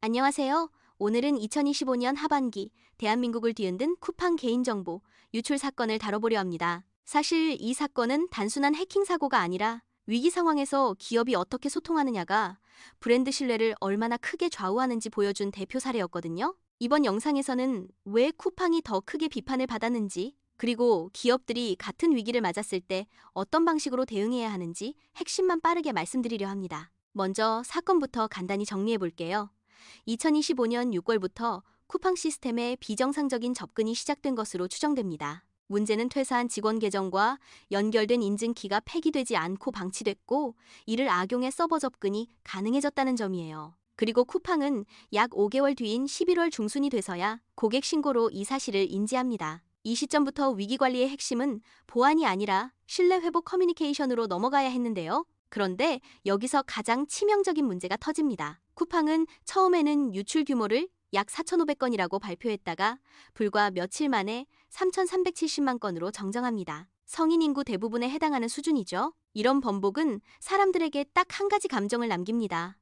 안녕하세요. 오늘은 2025년 하반기 대한민국을 뒤흔든 쿠팡 개인정보 유출 사건을 다뤄보려 합니다. 사실 이 사건은 단순한 해킹 사고가 아니라 위기 상황에서 기업이 어떻게 소통하느냐가 브랜드 신뢰를 얼마나 크게 좌우하는지 보여준 대표 사례였거든요. 이번 영상에서는 왜 쿠팡이 더 크게 비판을 받았는지, 그리고 기업들이 같은 위기를 맞았을 때 어떤 방식으로 대응해야 하는지 핵심만 빠르게 말씀드리려 합니다. 먼저 사건부터 간단히 정리해 볼게요. 2025년 6월부터 쿠팡 시스템에 비정상적인 접근이 시작된 것으로 추정됩니다. 문제는 퇴사한 직원 계정과 연결된 인증키가 폐기되지 않고 방치됐고, 이를 악용해 서버 접근이 가능해졌다는 점이에요. 그리고 쿠팡은 약 5개월 뒤인 11월 중순이 돼서야 고객 신고로 이 사실을 인지합니다. 이 시점부터 위기관리의 핵심은 보안이 아니라 신뢰 회복 커뮤니케이션으로 넘어가야 했는데요. 그런데 여기서 가장 치명적인 문제가 터집니다. 쿠팡은 처음에는 유출 규모를 약 4,500건이라고 발표했다가 불과 며칠 만에 3,370만 건으로 정정합니다. 성인 인구 대부분에 해당하는 수준이죠. 이런 번복은 사람들에게 딱 한 가지 감정을 남깁니다.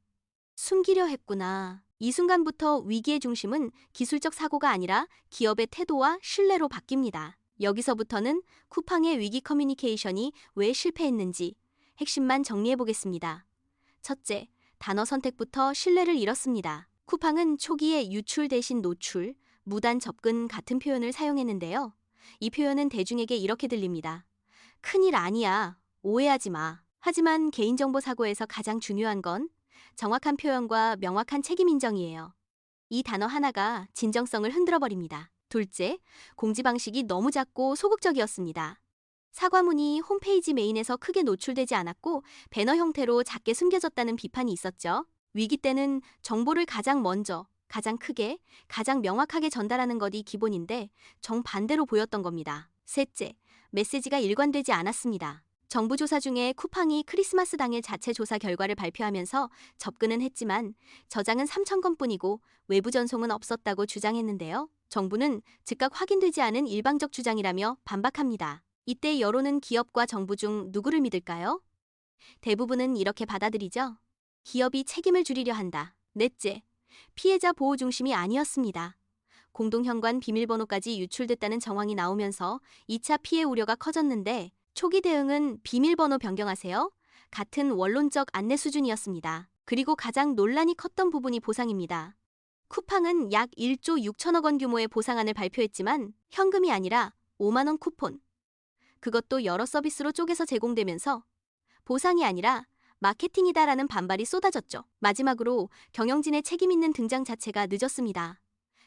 숨기려 했구나. 이 순간부터 위기의 중심은 기술적 사고가 아니라 기업의 태도와 신뢰로 바뀝니다. 여기서부터는 쿠팡의 위기 커뮤니케이션이 왜 실패했는지 핵심만 정리해 보겠습니다. 첫째, 단어 선택부터 신뢰를 잃었습니다. 쿠팡은 초기에 유출 대신 노출, 무단 접근 같은 표현을 사용했는데요. 이 표현은 대중에게 이렇게 들립니다. 큰일 아니야. 오해하지 마. 하지만 개인정보 사고에서 가장 중요한 건 정확한 표현과 명확한 책임 인정이에요. 이 단어 하나가 진정성을 흔들어버립니다. 둘째, 공지 방식이 너무 작고 소극적이었습니다. 사과문이 홈페이지 메인에서 크게 노출되지 않았고 배너 형태로 작게 숨겨졌다는 비판이 있었죠. 위기 때는 정보를 가장 먼저, 가장 크게, 가장 명확하게 전달하는 것이 기본인데 정반대로 보였던 겁니다. 셋째, 메시지가 일관되지 않았습니다. 정부 조사 중에 쿠팡이 크리스마스 당일 자체 조사 결과를 발표하면서 접근은 했지만 저장은 3,000건뿐이고 외부 전송은 없었다고 주장했는데요. 정부는 즉각 확인되지 않은 일방적 주장이라며 반박합니다. 이때 여론은 기업과 정부 중 누구를 믿을까요? 대부분은 이렇게 받아들이죠. 기업이 책임을 줄이려 한다. 넷째, 피해자 보호 중심이 아니었습니다. 공동현관 비밀번호까지 유출됐다는 정황이 나오면서 2차 피해 우려가 커졌는데 초기 대응은 비밀번호 변경하세요? 같은 원론적 안내 수준이었습니다. 그리고 가장 논란이 컸던 부분이 보상입니다. 쿠팡은 약 1조 6천억 원 규모의 보상안을 발표했지만 현금이 아니라 5만 원 쿠폰, 그것도 여러 서비스로 쪼개서 제공되면서 보상이 아니라 마케팅이다라는 반발이 쏟아졌죠. 마지막으로 경영진의 책임 있는 등장 자체가 늦었습니다.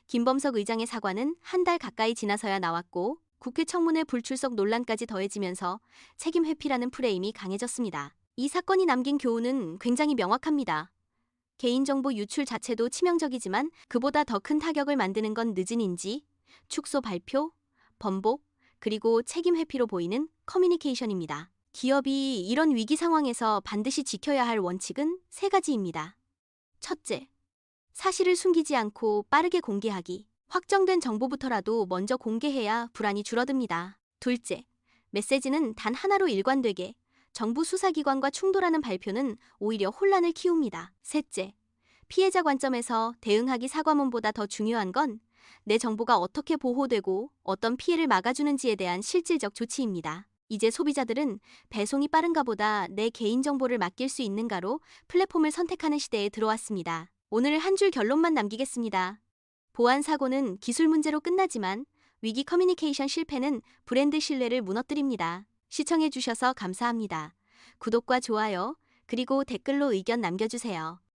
김범석 의장의 사과는 한 달 가까이 지나서야 나왔고 국회 청문회 불출석 논란까지 더해지면서 책임 회피라는 프레임이 강해졌습니다. 이 사건이 남긴 교훈은 굉장히 명확합니다. 개인정보 유출 자체도 치명적이지만 그보다 더 큰 타격을 만드는 건 늦은 인지, 축소 발표, 번복, 그리고 책임 회피로 보이는 커뮤니케이션입니다. 기업이 이런 위기 상황에서 반드시 지켜야 할 원칙은 세 가지입니다. 첫째, 사실을 숨기지 않고 빠르게 공개하기. 확정된 정보부터라도 먼저 공개해야 불안이 줄어듭니다. 둘째, 메시지는 단 하나로 일관되게. 정부 수사기관과 충돌하는 발표는 오히려 혼란을 키웁니다. 셋째, 피해자 관점에서 대응하기 사과문보다 더 중요한 건 내 정보가 어떻게 보호되고 어떤 피해를 막아주는지에 대한 실질적 조치입니다. 이제 소비자들은 배송이 빠른가 보다 내 개인정보를 맡길 수 있는가로 플랫폼을 선택하는 시대에 들어왔습니다. 오늘 한 줄 결론만 남기겠습니다. 보안 사고는 기술 문제로 끝나지만 위기 커뮤니케이션 실패는 브랜드 신뢰를 무너뜨립니다. 시청해주셔서 감사합니다. 구독과 좋아요, 그리고 댓글로 의견 남겨주세요.